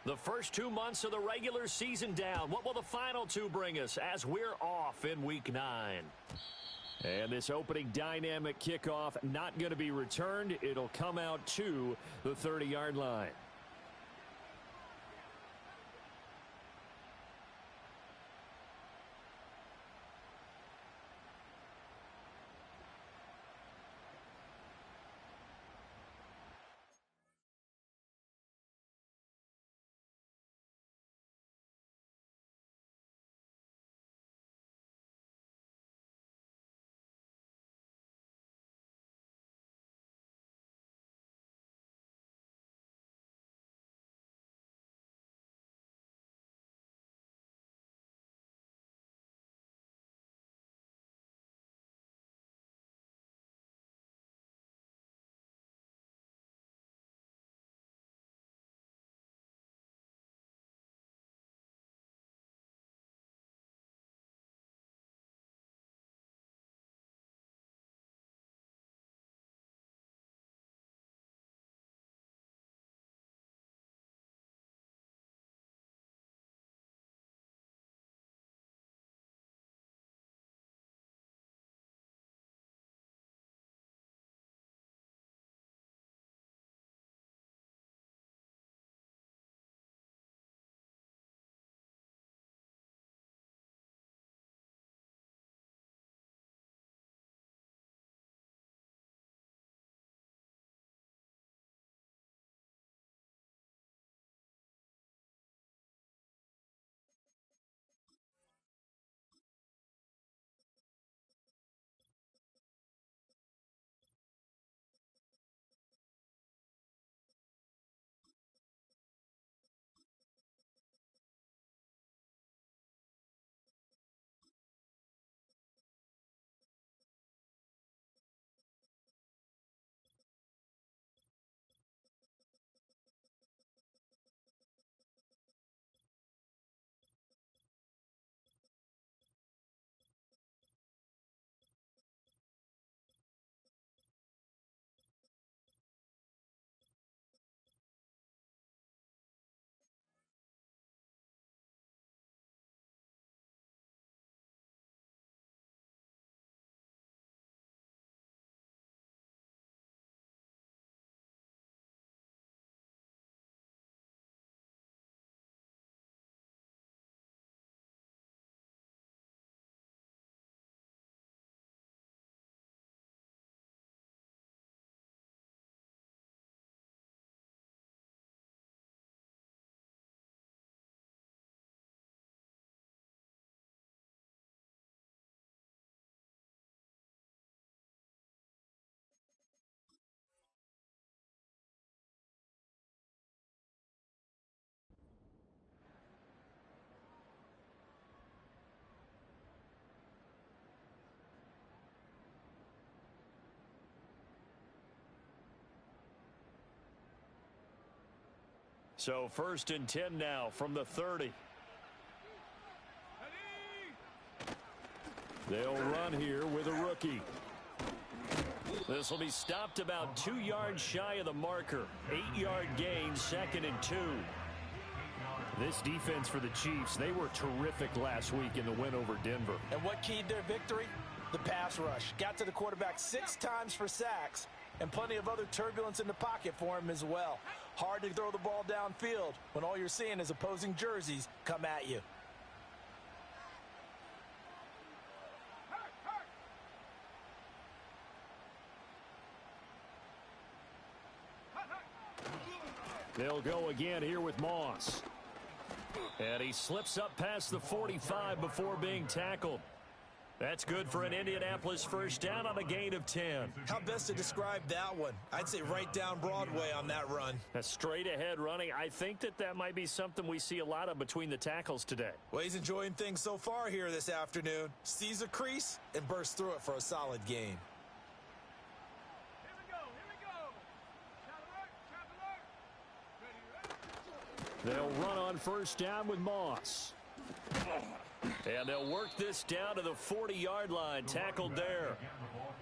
The first 2 months of the regular season down. What will the final two bring us as we're off in Week 9? And this opening dynamic kickoff not going to be returned. It'll come out to the 30-yard line. So 1st and 10 now from the 30. They'll run here with a rookie. This will be stopped about 2 yards shy of the marker. 8-yard gain, 2nd and 2. This defense for the Chiefs, they were terrific last week in the win over Denver. And what keyed their victory? The pass rush. Got to the quarterback 6 times for sacks, and plenty of other turbulence in the pocket for him as well. Hard to throw the ball downfield when all you're seeing is opposing jerseys come at you. They'll go again here with Moss. And he slips up past the 45 before being tackled. That's good for an Indianapolis first down on a gain of 10. How best to describe that one? I'd say right down Broadway on that run. A straight ahead running. I think that might be something we see a lot of between the tackles today. Well, he's enjoying things so far here this afternoon. Sees a crease and bursts through it for a solid gain. They'll run on first down with Moss. And they'll work this down to the 40-yard line. Tackled there.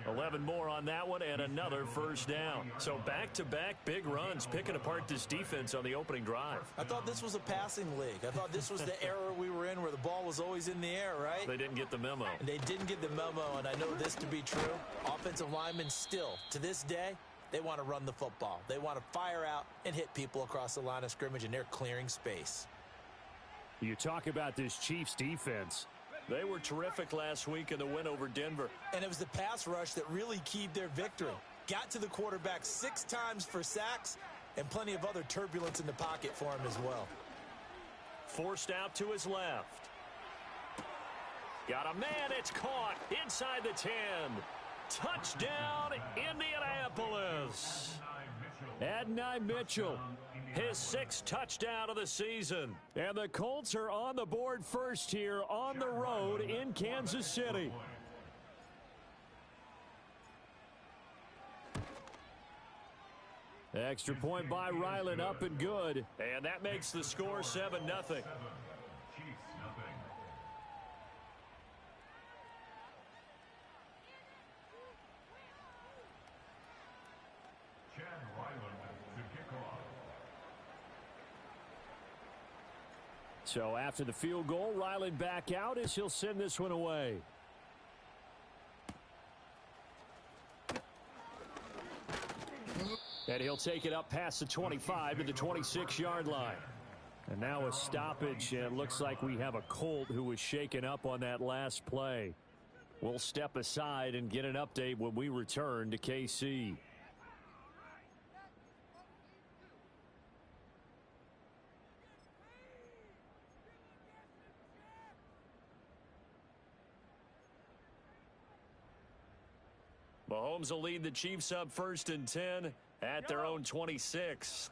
11 more on that one and another first down. So back-to-back big runs picking apart this defense on the opening drive. I thought this was a passing league. I thought this was the era we were in where the ball was always in the air, right? They didn't get the memo. And they didn't get the memo, and I know this to be true. Offensive linemen still, to this day, they want to run the football. They want to fire out and hit people across the line of scrimmage, and they're clearing space. You talk about this Chiefs defense. They were terrific last week in the win over Denver. And it was the pass rush that really keyed their victory. Got to the quarterback 6 times for sacks and plenty of other turbulence in the pocket for him as well. Forced out to his left. Got a man, it's caught inside the 10. Touchdown, Indianapolis. Adonai Mitchell, his 6th touchdown of the season. And the Colts are on the board first here on the road in Kansas City. Extra point by Ryland, up and good. And that makes the score 7-0. So after the field goal, Ryland back out as he'll send this one away. And he'll take it up past the 25 to the 26-yard line. And now a stoppage, and it looks like we have a Colt who was shaken up on that last play. We'll step aside and get an update when we return to KC. Mahomes will lead the Chiefs up 1st and 10 at their own 26.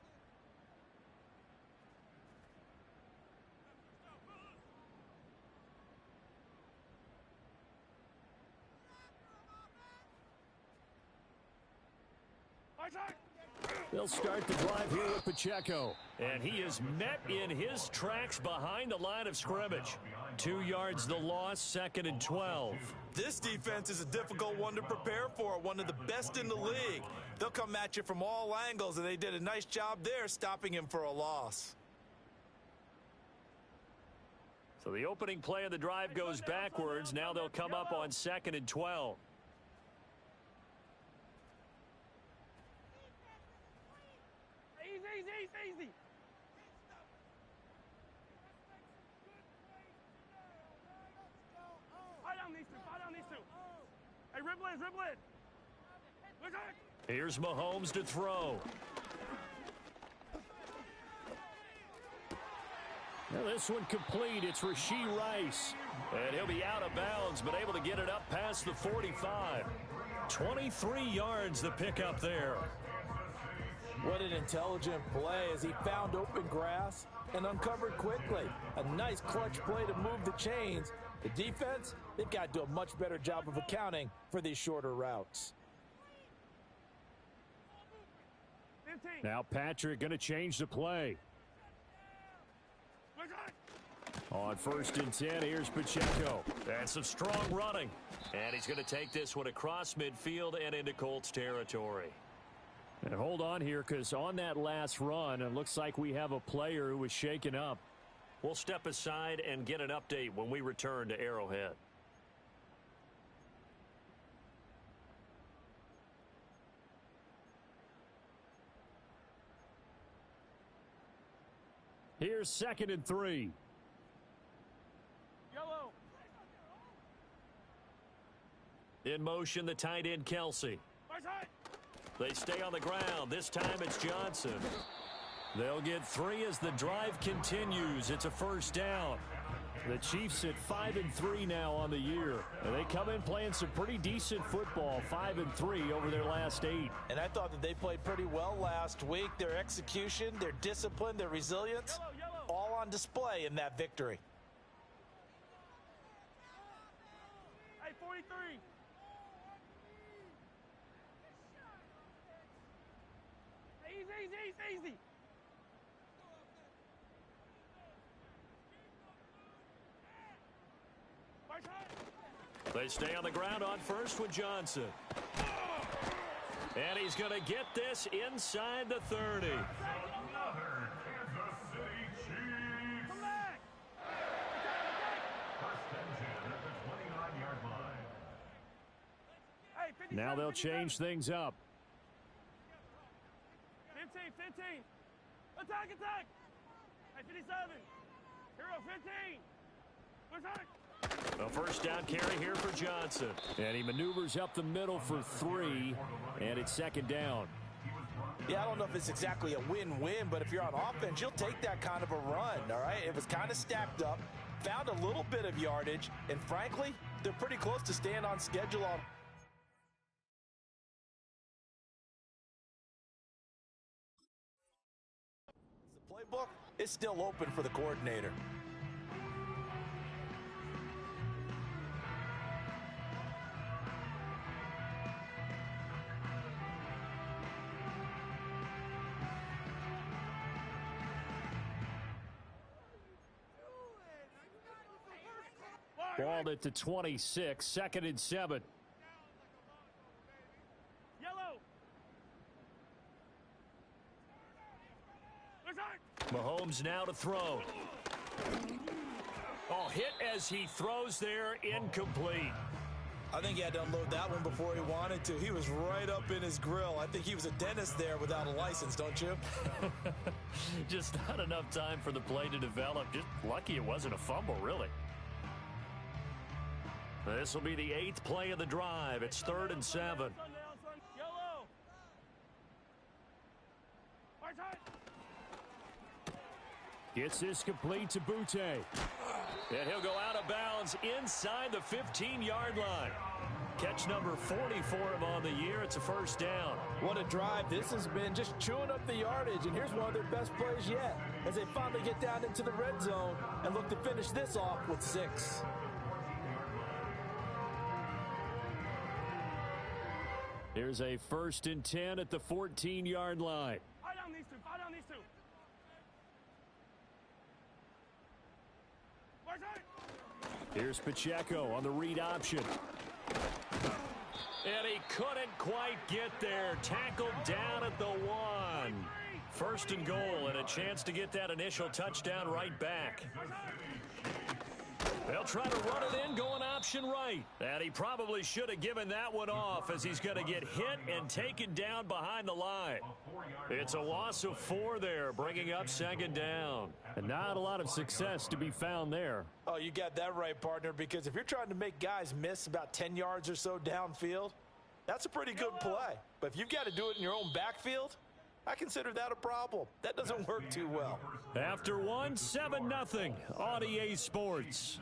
They'll start the drive here with Pacheco. And he is met in his tracks behind the line of scrimmage. 2 yards the loss, 2nd and 12. This defense is a difficult one to prepare for, one of the best in the league. They'll come at you from all angles, and they did a nice job there stopping him for a loss. So the opening play of the drive goes backwards. Now they'll come up on 2nd and 12. Easy. Fire down these two. Hey, dribble in. Look at it. Here's Mahomes to throw. Now this one complete. It's Rashee Rice. And he'll be out of bounds, but able to get it up past the 45. 23 yards the pickup there. What an intelligent play as he found open grass and uncovered quickly. A nice clutch play to move the chains. The defense, they've got to do a much better job of accounting for these shorter routes. 15. Now Patrick going to change the play. On 1st and 10, here's Pacheco. And some strong running. And he's going to take this one across midfield and into Colts territory. And hold on here, because on that last run, it looks like we have a player who was shaken up. We'll step aside and get an update when we return to Arrowhead. Here's 2nd and 3. Yellow. In motion, the tight end, Kelsey. They stay on the ground. This time it's Johnson. They'll get 3 as the drive continues. It's a first down. The Chiefs at 5-3 now on the year. And they come in playing some pretty decent football, 5-3 over their last 8. And I thought that they played pretty well last week. Their execution, their discipline, their resilience, all on display in that victory. Hey, 43. Easy. They stay on the ground on first with Johnson. And he's going to get this inside the 30. Now they'll change things up. 15. Attack. Hey, 57. Hero, 15. Attack. A first down carry here for Johnson. And he maneuvers up the middle for 3, and it's second down. Yeah, I don't know if it's exactly a win-win, but if you're on offense, you'll take that kind of a run, all right? It was kind of stacked up, found a little bit of yardage, and frankly, they're pretty close to staying on schedule on. The playbook is still open for the coordinator. Balled it to 26, 2nd and 7. Yellow. Mahomes now to throw. Oh, hit as he throws there, incomplete. I think he had to unload that one before he wanted to. He was right up in his grill. I think he was a dentist there without a license, don't you? Just not enough time for the play to develop. Just lucky it wasn't a fumble, really. This will be the 8th play of the drive. It's 3rd and 7. Yellow. Gets this complete to Butte. And he'll go out of bounds inside the 15-yard line. Catch number 40 for him on the year. It's a first down. What a drive this has been, just chewing up the yardage. And here's one of their best plays yet as they finally get down into the red zone and look to finish this off with 6. Here's a 1st and 10 at the 14-yard line. Eye down these two. Here's Pacheco on the read option. And he couldn't quite get there. Tackled down at the 1. 1st and goal, and a chance to get that initial touchdown right back. They'll try to run it in, going option right. And he probably should have given that one off as he's going to get hit and taken down behind the line. It's a loss of 4 there, bringing up 2nd down. And not a lot of success to be found there. Oh, you got that right, partner, because if you're trying to make guys miss about 10 yards or so downfield, that's a pretty good play. But if you've got to do it in your own backfield, I consider that a problem. That doesn't work too well. After 1, 7-0 on EA Sports.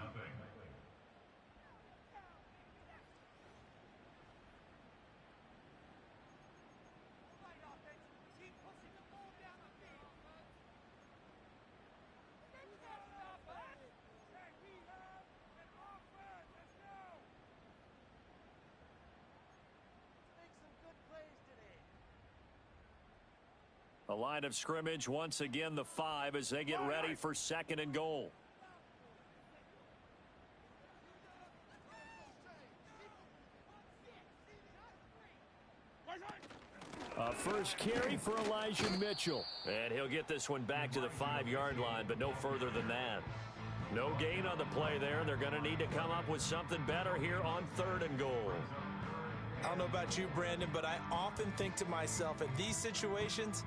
A line of scrimmage once again, the 5, as they get ready for 2nd and goal. A first carry for Elijah Mitchell. And he'll get this one back to the 5-yard line, but no further than that. No gain on the play there. They're going to need to come up with something better here on 3rd and goal. I don't know about you, Brandon, but I often think to myself, in these situations,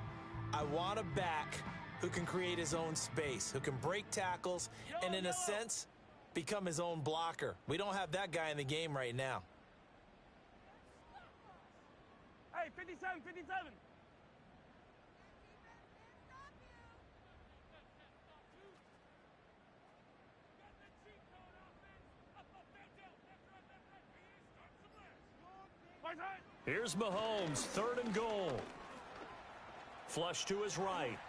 I want a back who can create his own space, who can break tackles, and in a sense, become his own blocker. We don't have that guy in the game right now. Hey, 57. Here's Mahomes, 3rd and goal. Flush to his right.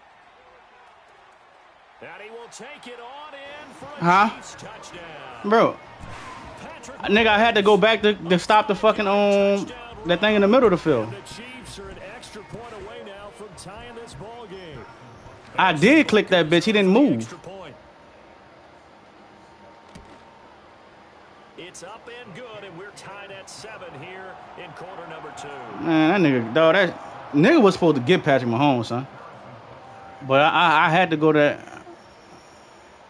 And he will take it on in for a Chiefs touchdown. Bro, nigga, I had to go back to stop the fucking that thing in the middle of the field. The Chiefs are an extra point away now from tying this ball game. I did click that bitch. He didn't move. It's up and good, and here in quarter number 2. Man, that nigga, dog, that nigga was supposed to get Patrick Mahomes, son. But I had to go to.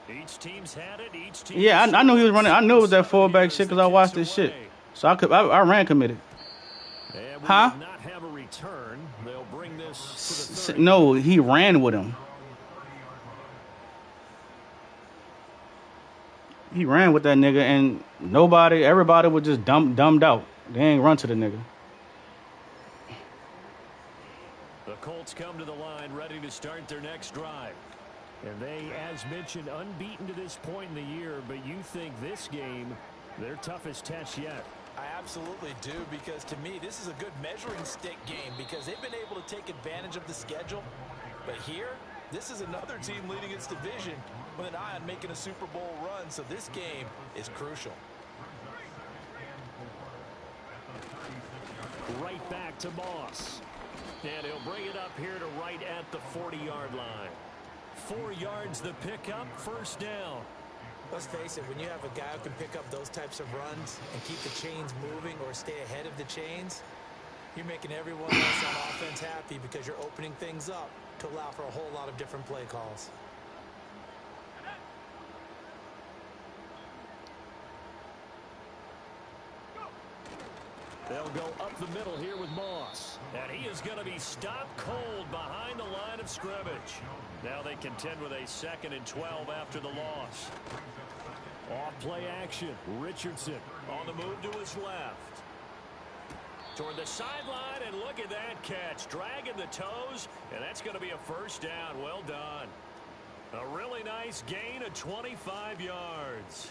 Each team's had it. Each team. Yeah, I knew he was running. I knew it was that fullback shit because I watched this shit. So I ran committed. And we huh? will not have a return. They'll bring this to the 30. No, he ran with him. He ran with that nigga, and everybody was just dumbed out. They ain't run to the nigga. The Colts come to the line ready to start their next drive. And they, as mentioned, unbeaten to this point in the year, but you think this game, their toughest test yet? I absolutely do, because to me, this is a good measuring stick game because they've been able to take advantage of the schedule. But here, this is another team leading its division with an eye on making a Super Bowl run, so this game is crucial. Right back to Moss. And he'll bring it up here to right at the 40-yard line. 4 yards the pickup, first down. Let's face it, when you have a guy who can pick up those types of runs and keep the chains moving or stay ahead of the chains, you're making everyone else on offense happy because you're opening things up to allow for a whole lot of different play calls. They'll go up the middle here with Moss. And he is going to be stopped cold behind the line of scrimmage. Now they contend with a 2nd and 12 after the loss. Off play action. Richardson on the move to his left. Toward the sideline, and look at that catch. Dragging the toes, and that's going to be a first down. Well done. A really nice gain of 25 yards.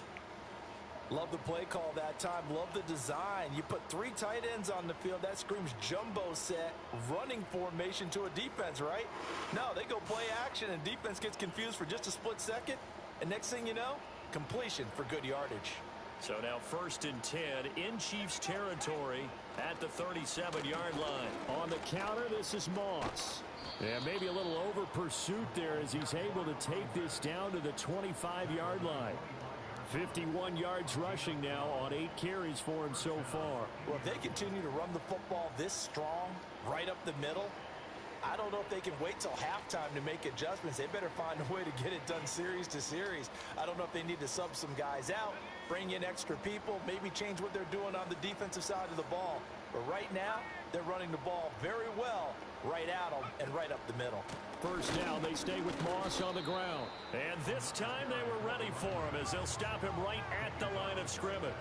Love the play call that time. Love the design. You put 3 tight ends on the field. That screams jumbo set, running formation to a defense, right? No, they go play action, and defense gets confused for just a split second. And next thing you know, completion for good yardage. So now 1st and 10 in Chiefs territory at the 37-yard line. On the counter, this is Moss. And maybe a little over pursuit there as he's able to take this down to the 25-yard line. 51 yards rushing now on 8 carries for him so far. Well, if they continue to run the football this strong, right up the middle, I don't know if they can wait till halftime to make adjustments. They better find a way to get it done series to series. I don't know if they need to sub some guys out, bring in extra people, maybe change what they're doing on the defensive side of the ball. But right now, they're running the ball very well right at them and right up the middle. First down, they stay with Moss on the ground. And this time they were ready for him as they'll stop him right at the line of scrimmage.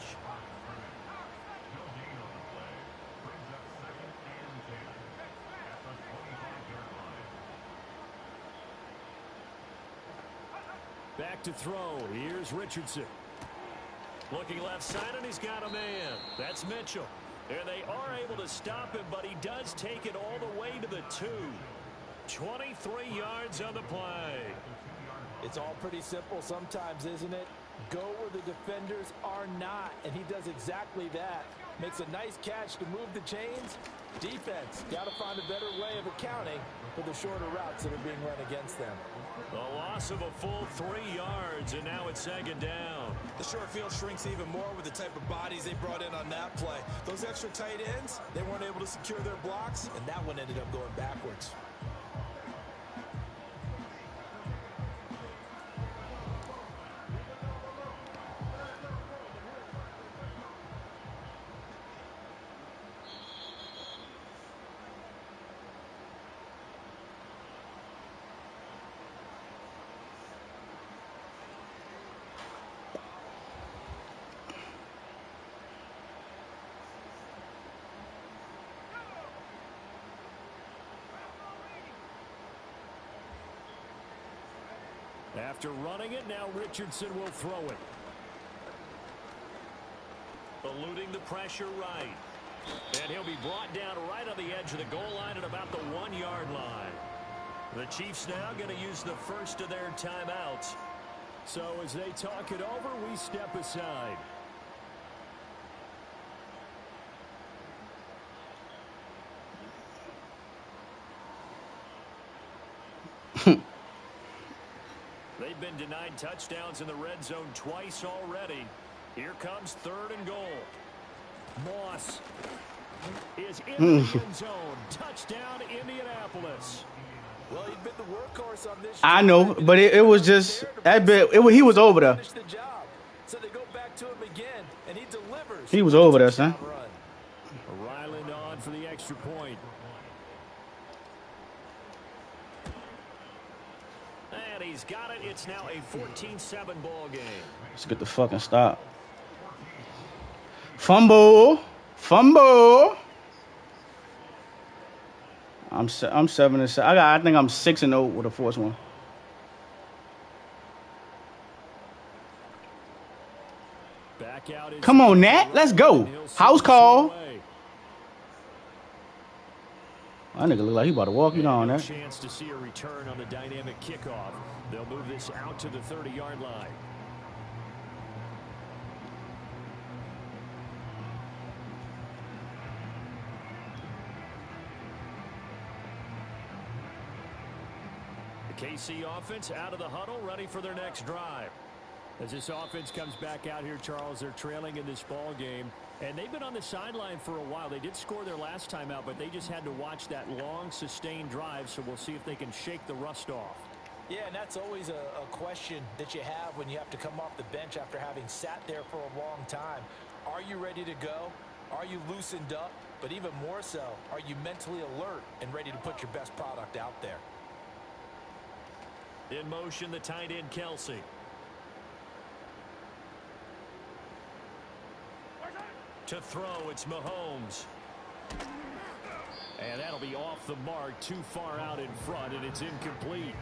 Back to throw. Here's Richardson. Looking left side, and he's got a man. That's Mitchell. And they are able to stop him, but he does take it all the way to the 2. 23 yards on the play. It's all pretty simple sometimes, isn't it? Go where the defenders are not, and he does exactly that. Makes a nice catch to move the chains. Defense, got to find a better way of accounting for the shorter routes that are being run against them. A loss of a full 3 yards, and now it's 2nd down. The short field shrinks even more with the type of bodies they brought in on that play. Those extra tight ends, they weren't able to secure their blocks, and that one ended up going backwards. After running it, now Richardson will throw it. Eluding the pressure right. And he'll be brought down right on the edge of the goal line at about the 1-yard line. The Chiefs now going to use the first of their timeouts. So as they talk it over, we step aside. They've been denied touchdowns in the red zone twice already. Here comes 3rd and goal. Moss is in the end zone. Touchdown, Indianapolis. Well, he's been the workhorse on this. I know, but it was just that bit. He was over there. So they go back to him again, and he delivers. He was over there, son. Ryland on for the extra point. And he's got it. It's now a 14-7 ball game. Let's get the fucking stop. Fumble. Fumble. I'm 7-7. I think I'm 6-0 with a force one. Back out. Come on, Nat. Let's go. House call. That nigga look like he about to walk you down there. Chance to see a return on the dynamic kickoff. They'll move this out to the 30-yard line. The KC offense out of the huddle, ready for their next drive. As this offense comes back out here, Charles, they're trailing in this ball game. And they've been on the sideline for a while. They did score their last time out, but they just had to watch that long, sustained drive. So we'll see if they can shake the rust off. Yeah, and that's always a question that you have when you have to come off the bench after having sat there for a long time. Are you ready to go? Are you loosened up? But even more so, are you mentally alert and ready to put your best product out there? In motion, the tight end, Kelsey. To throw, it's Mahomes. And that'll be off the mark, too far out in front, and it's incomplete.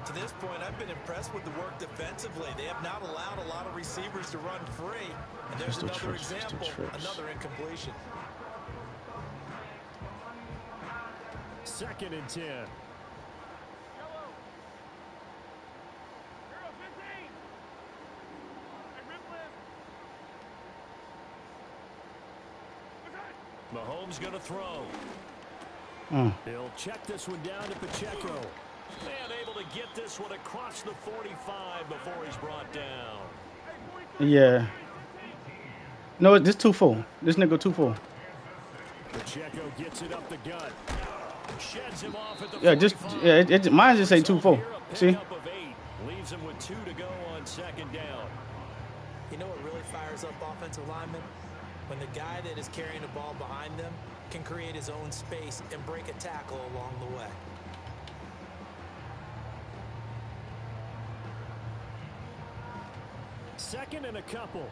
To this point, I've been impressed with the work defensively. They have not allowed a lot of receivers to run free. And there's another example, another incompletion. 2nd and 10. Mahomes going to throw. He'll check this one down to Pacheco. And able to get this one across the 45 before he's brought down. Yeah. No, this too full. This nigga too full. Pacheco gets it up the gut. Sheds him off at the 45. Mine just say 2 full. See? Leaves him with 2 to go on 2nd down. You know what really fires up offensive linemen? When the guy that is carrying the ball behind them can create his own space and break a tackle along the way. Second and a couple.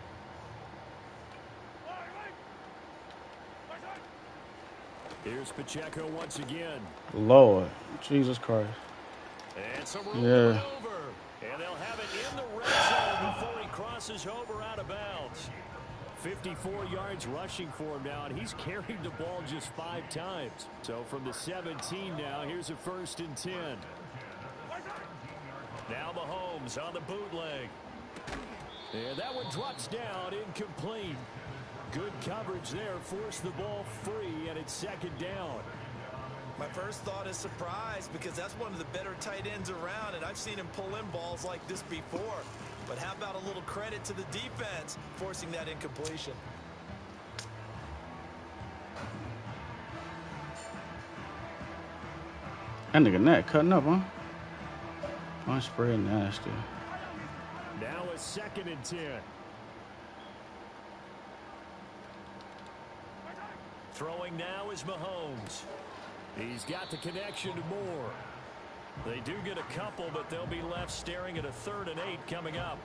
Here's Pacheco once again. Lord. Jesus Christ. And some room over. And they'll have it in the red zone before he crosses over out of bounds. 54 yards rushing for him now, and he's carried the ball just 5 times. So from the 17 now, here's a 1st and 10. Now Mahomes on the bootleg. And that one drops down, incomplete. Good coverage there, forced the ball free, and it's 2nd down. My first thought is surprise, because that's one of the better tight ends around, and I've seen him pull in balls like this before. But how about a little credit to the defense forcing that incompletion? That nigga Nat cutting up, huh? My spread nasty. Now a 2nd and 10. Throwing now is Mahomes. He's got the connection to Moore. They do get a couple, but they'll be left staring at a 3rd and 8 coming up.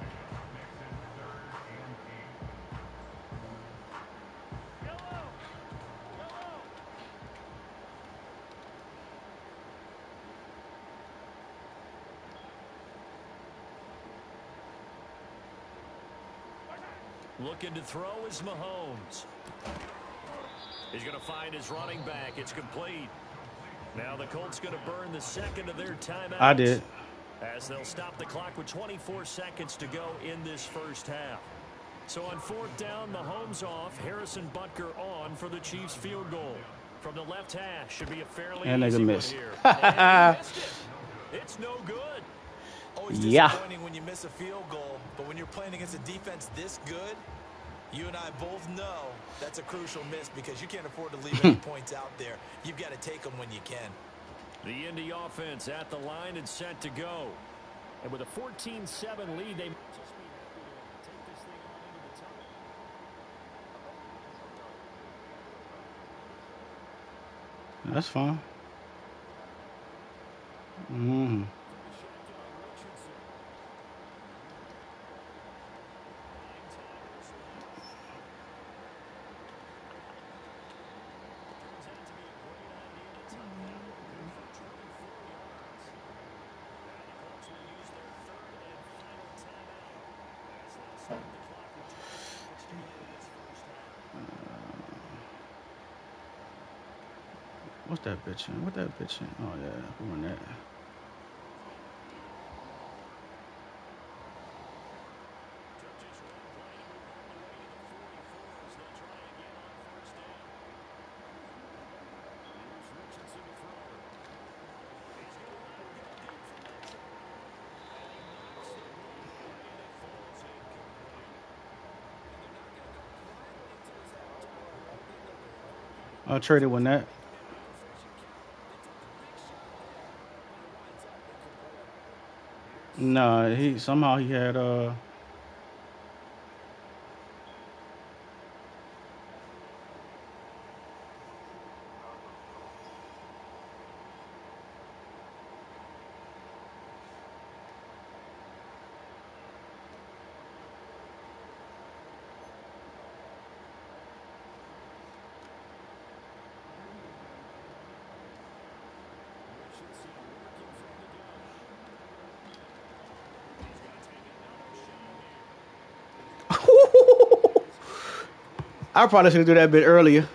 Looking to throw is Mahomes. He's going to find his running back. It's complete. Now the Colts going to burn the 2nd of their timeouts. I did. As they'll stop the clock with 24 seconds to go in this first half. So on 4th down, Mahomes off. Harrison Butker on for the Chiefs field goal. From the left hash, should be a fairly easy one here. And he missed it. It's no good. Always disappointing when you miss a field goal, but when you're playing against a defense this good, You and I both know that's a crucial miss because you can't afford to leave any points out there. You've got to take them when you can. The Indy offense at the line and set to go. And with a 14-7 lead, they might just be happy to take this thing on into the tunnel. That's fine. Mm-hmm. What's that bitch in? What that bitch in? Oh, yeah. Who won that? I traded when that. Nah, he somehow he had I probably should do that bit earlier.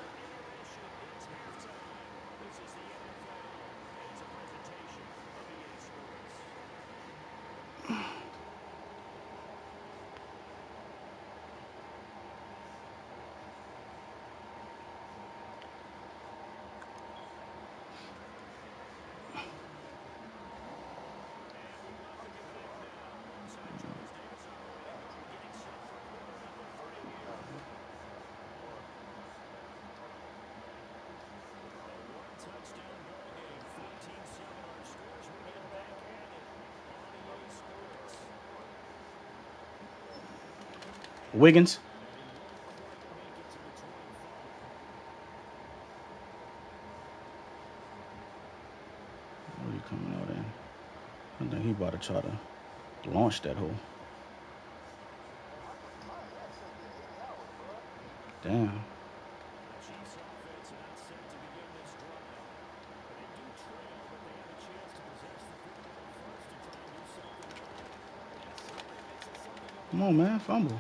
Wiggins. What are you coming out in? I think he about to try to launch that hole. Damn. Come on, man. Fumble.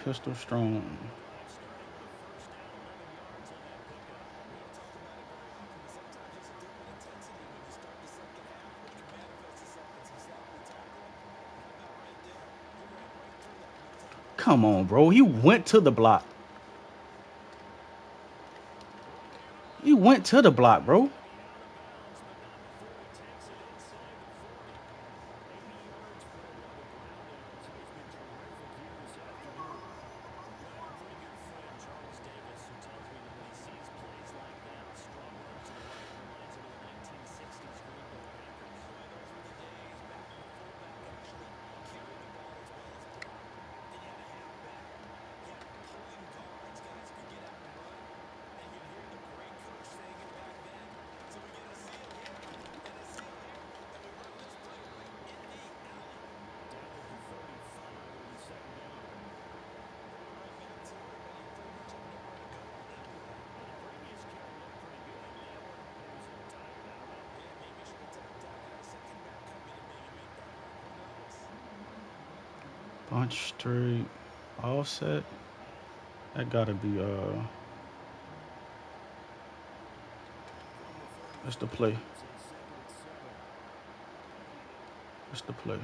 Pistol strong. Come on, bro. He went to the block. He went to the block, bro. Bunch straight offset. That gotta be that's the play. That's the play.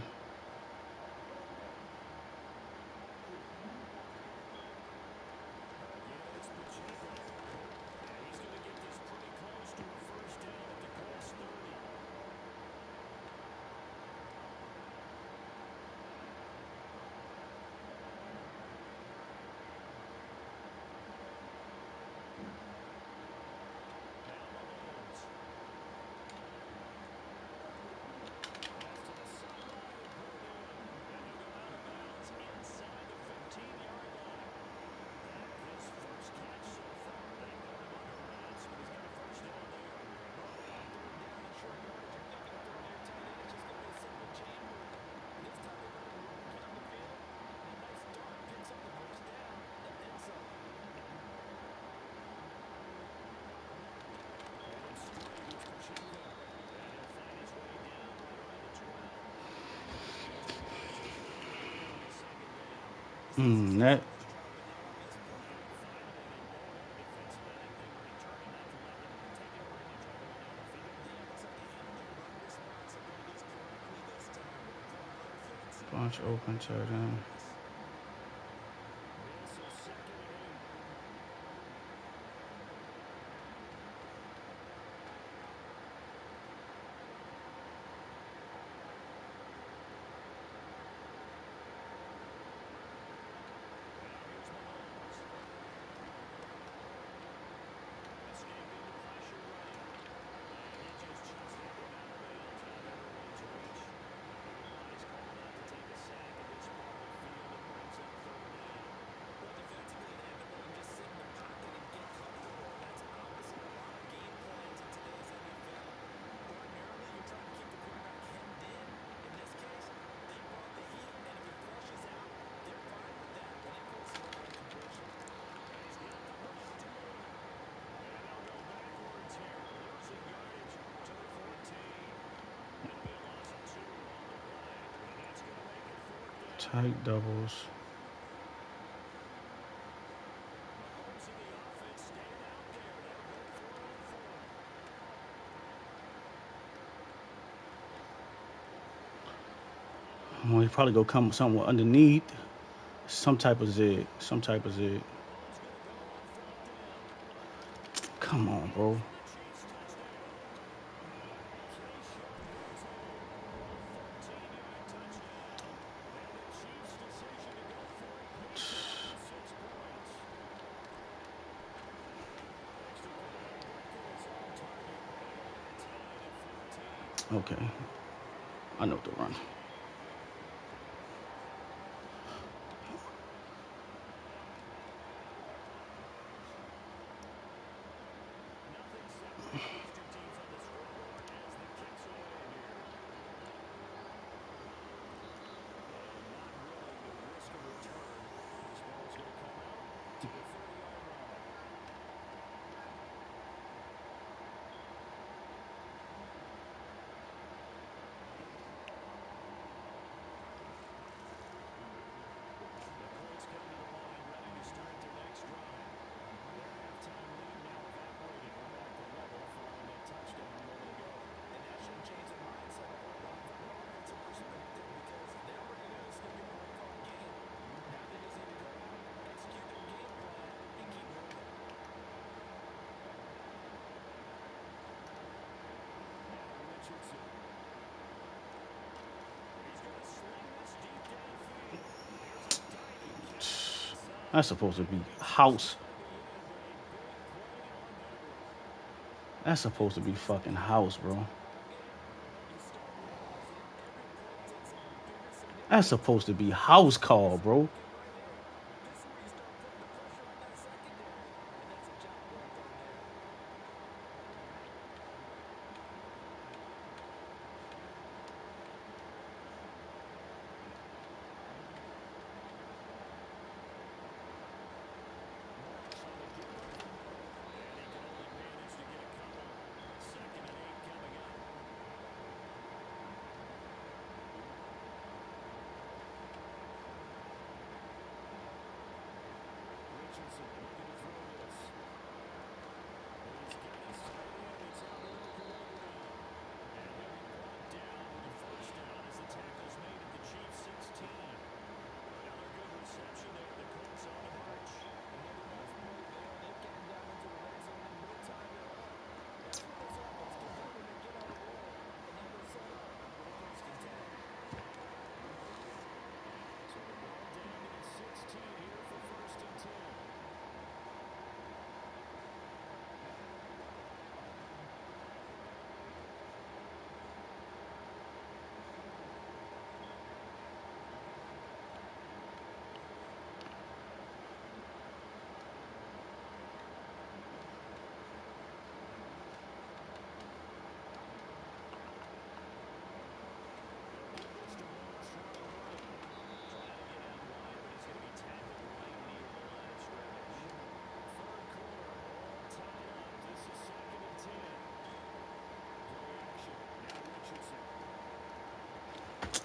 That. Bunch open to them. Tight doubles. Well, he probably go come somewhere underneath. Some type of zig. Some type of zig. Come on, bro. Okay. I know what to run. That's supposed to be house. That's supposed to be fucking house, bro. That's supposed to be house call, bro.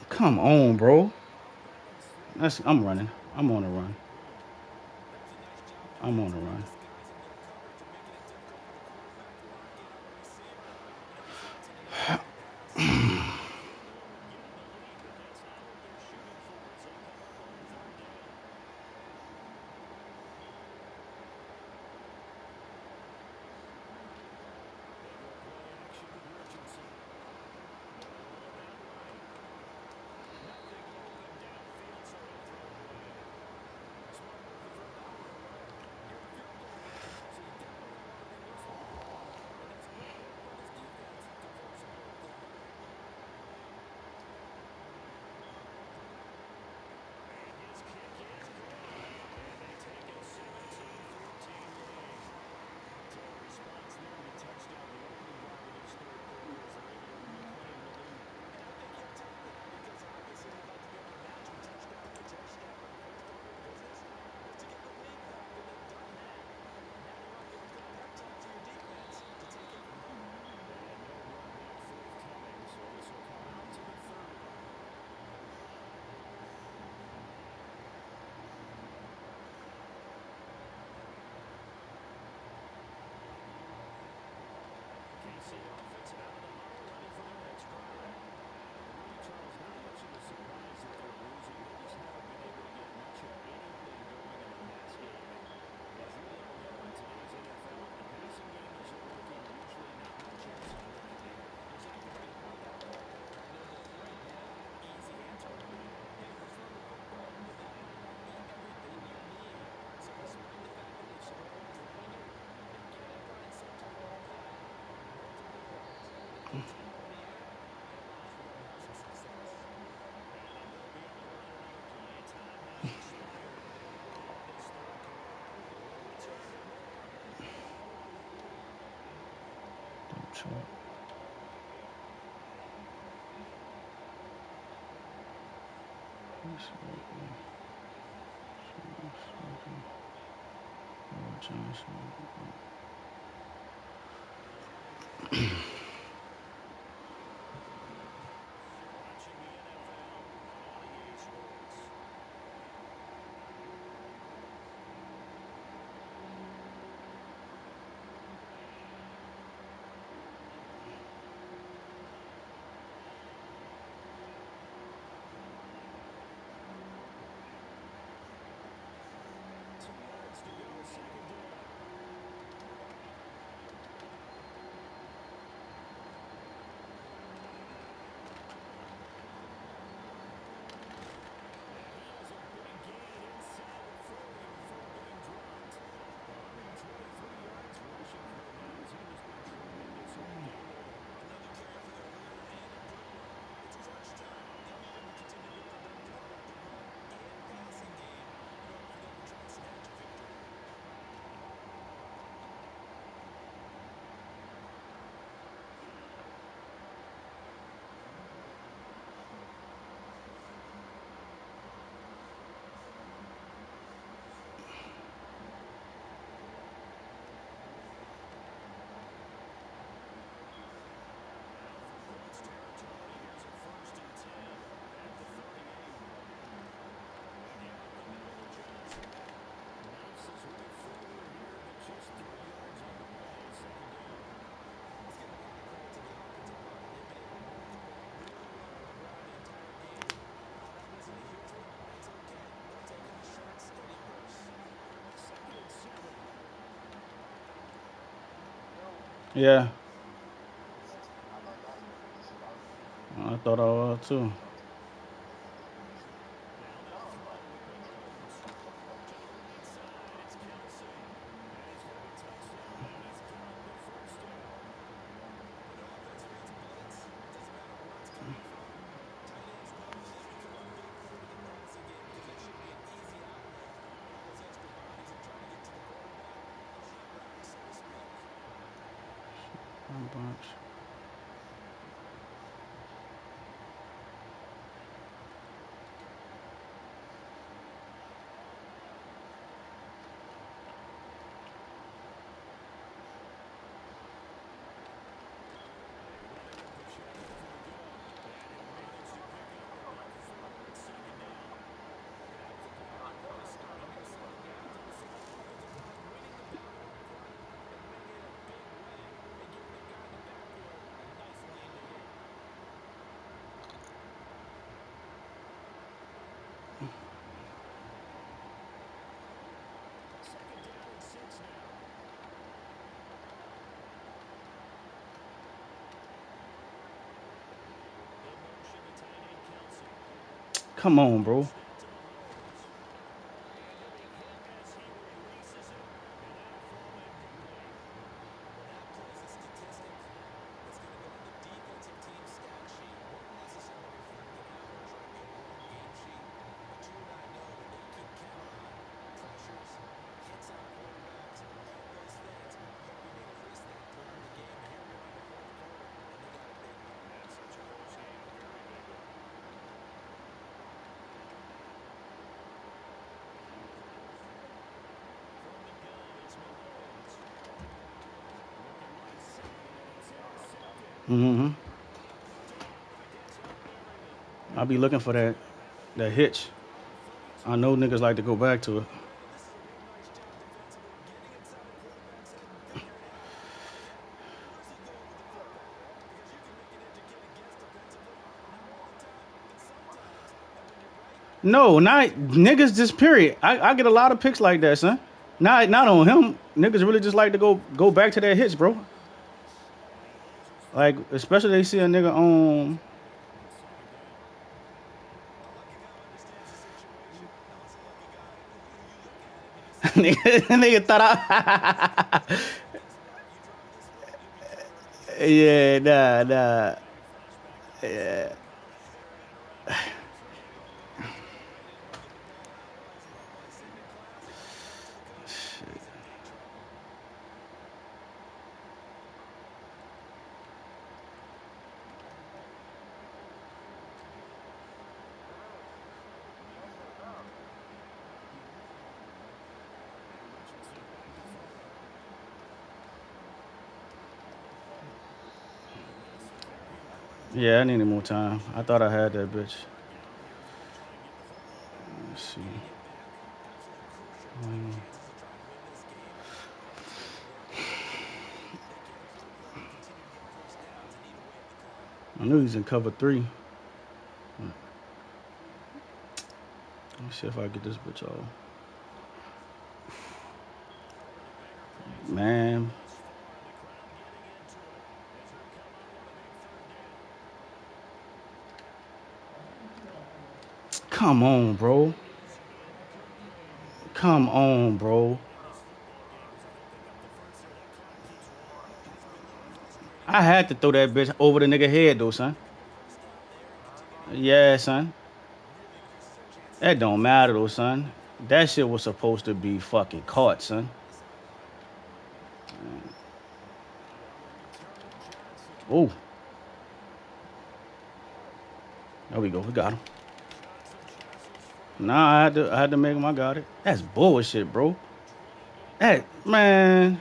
Come on, bro. I'm running. I'm on a run. I'm on a run. Yeah, I thought I was too. Bunch. Come on, bro. Mm-hmm. I'll be looking for that hitch. I know niggas like to go back to it. No, not niggas. Just period. I get a lot of picks like that, son. Not on him. Niggas really just like to go back to that hits, bro. Like especially they see a nigga on. nigga thought I. Yeah, nah. Yeah. Yeah, I needed more time. I thought I had that bitch. Let's see. I knew he's in cover 3. Let me see if I get this bitch off. Man. Come on, bro. Come on, bro. I had to throw that bitch over the nigga head, though, son. Yeah, son. That don't matter, though, son. That shit was supposed to be fucking caught, son. Oh. There we go. We got him. Nah, I had to make him. I got it. That's bullshit, bro. Man.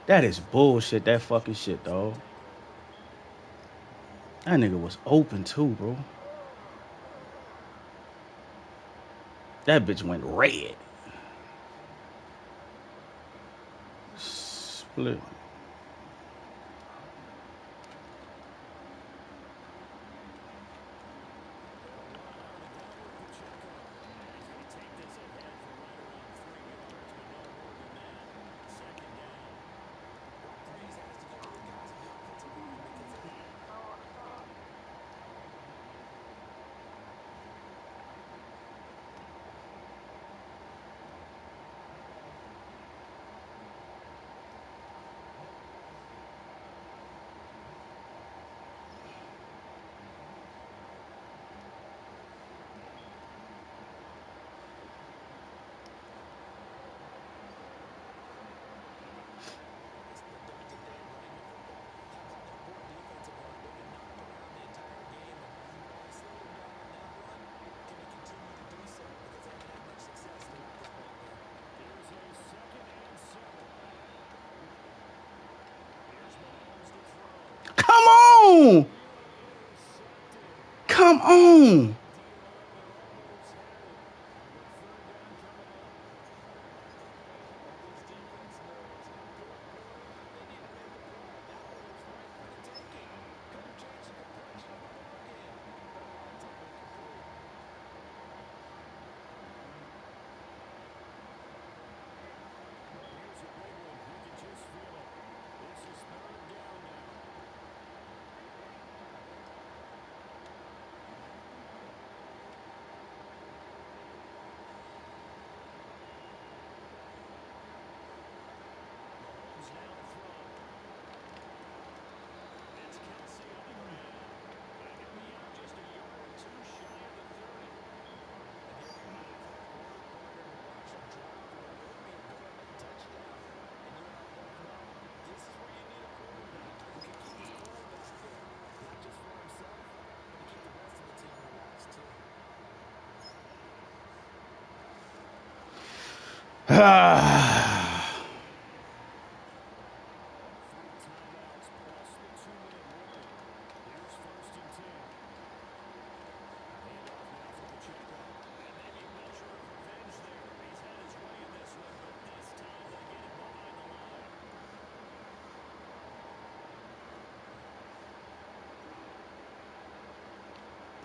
That is bullshit. That fucking shit, dog. That nigga was open too, bro. That bitch went red. Split. Come on! Come on!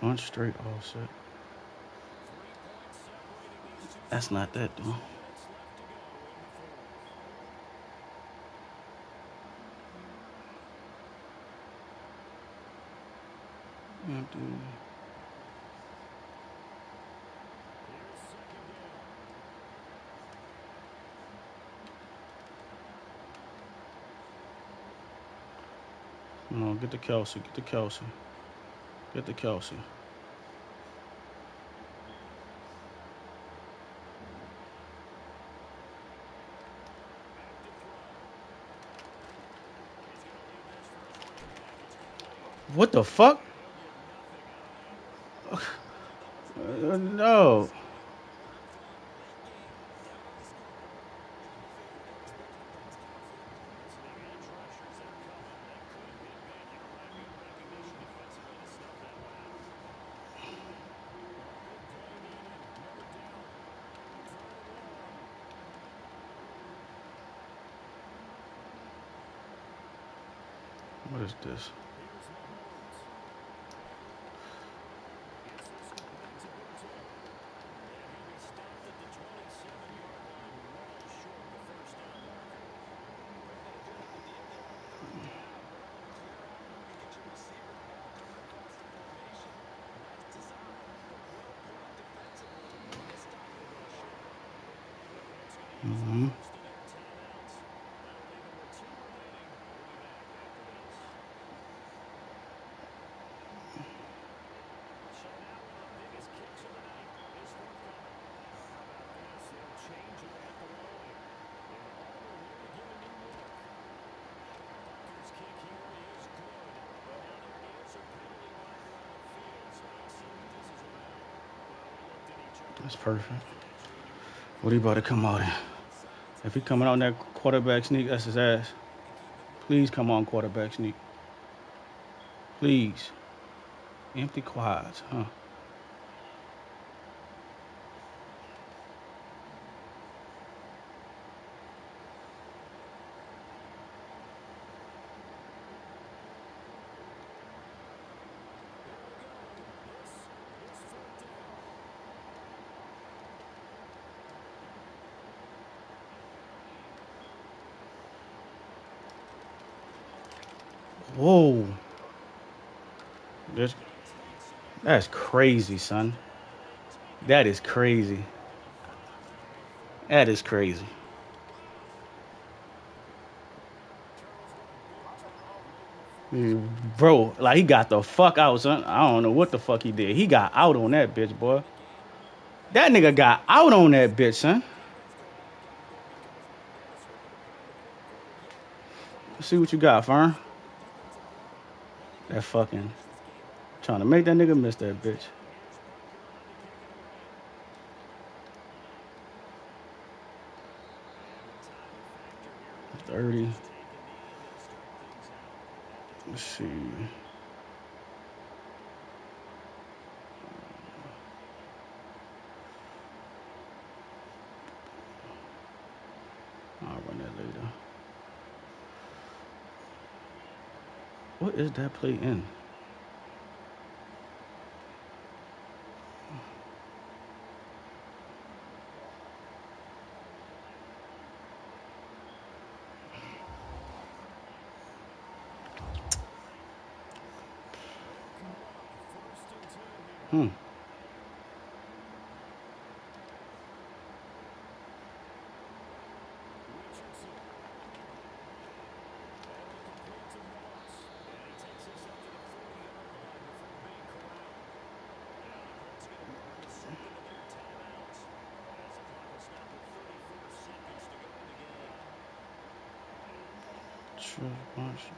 Bunch straight offset. That's not that, though. Empty. No, get the Kelsey. Get the Kelsey. Get the Kelsey. What the fuck? No. What is this? Mm-hmm. That's perfect. What he about to come out in? If he coming out in that quarterback sneak, that's his ass. Please come on, quarterback sneak. Please. Empty quads, huh? Whoa. That's crazy, son. That is crazy. That is crazy. Bro, like he got the fuck out, son. I don't know what the fuck he did. He got out on that bitch, boy. That nigga got out on that bitch, son. Let's see what you got, Fern. That fucking trying to make that nigga miss that bitch. $30. Let's see. I'll run that later. What is that play in? Hmm.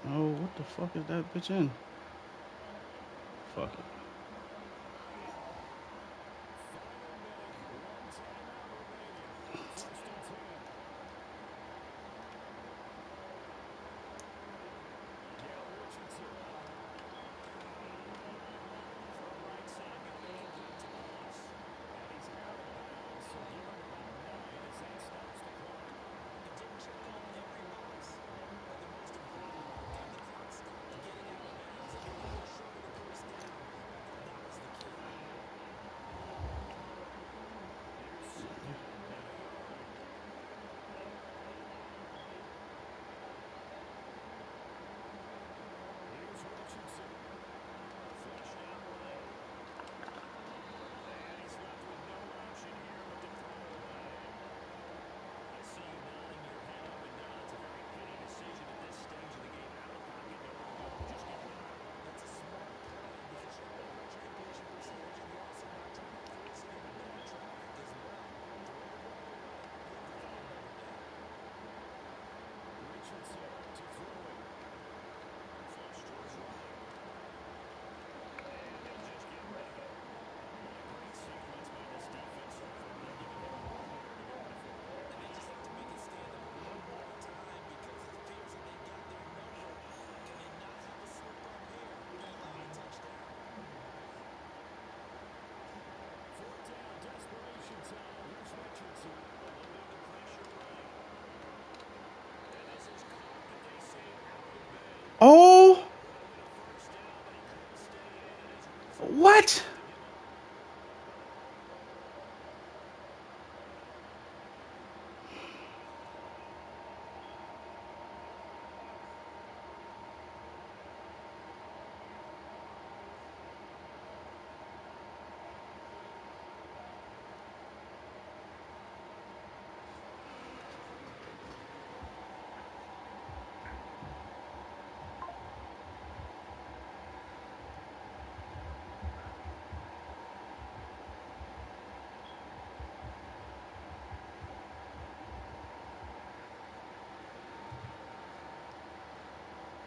Oh, what the fuck is that bitch in? Fuck it. What?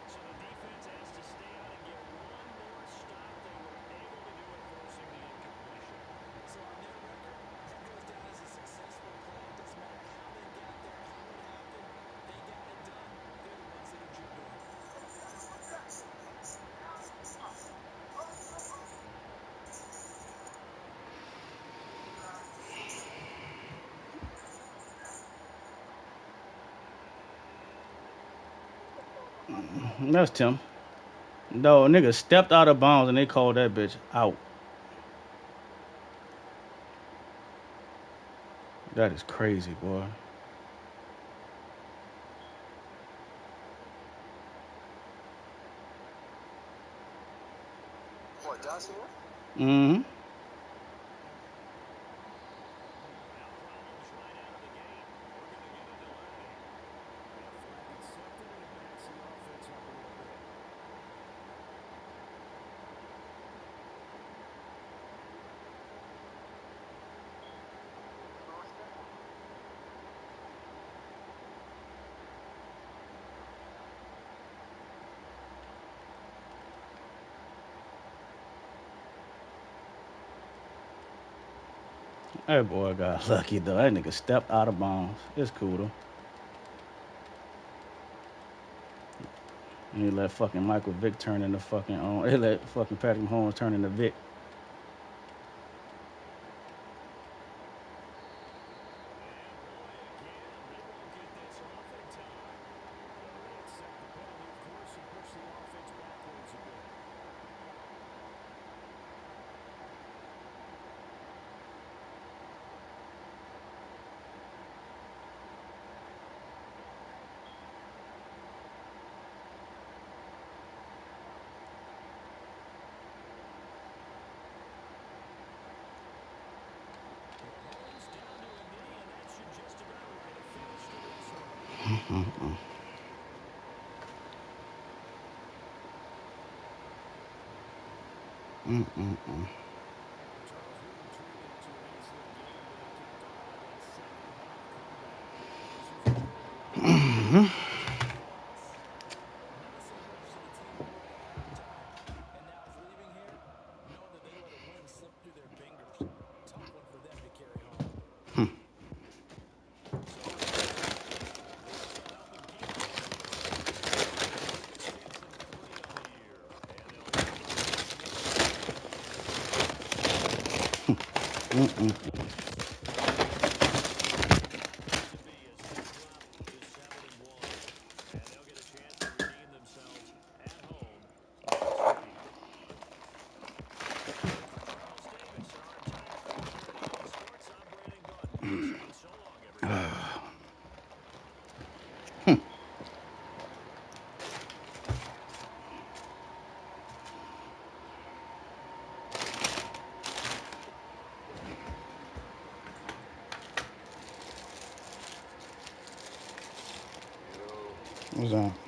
So the defense has to stay out and get one more stop. They were able to do it, forcing the incompletion. So on their record, that goes down as a successful play. It doesn't matter how they got there, how it happened. They got it done. They're the ones that are jubilant. That's Tim. No, nigga stepped out of bounds and they called that bitch out. That is crazy, boy. What, Dawson? Mm-hmm. Now problems right out of the gate. We're going to get a delay. Flag accepted, and it backs the offense up a little bit. That boy got lucky though. That nigga stepped out of bounds. It's cool though. And he let fucking Michael Vick turn into fucking he let fucking Patrick Mahomes turn into Vick. And boy, again, they won't get this off in time. They'll accept the penalty, of course, and push the offense backwards a bit. Mahomes down to a knee, and that should just about write a finish to this one. Charles, we were treated to an excellent game today, capped off by that second half comeback. This was a drive Minnesota represented a team who went at halftime and now is leaving here knowing that they let a win slip through their fingers. Tough one for them to carry home. So on third down, this will help them keep things in the same direction. They're now 6-3 on the year, and they'll have to run this one to end the game. To be as they drop to 7-1, and they'll get a chance to redeem themselves at home next week. For Carlos Davis and our entire crew here at EA Sports, I'm Brandon Gaudin. Saying so long, everybody. What's that?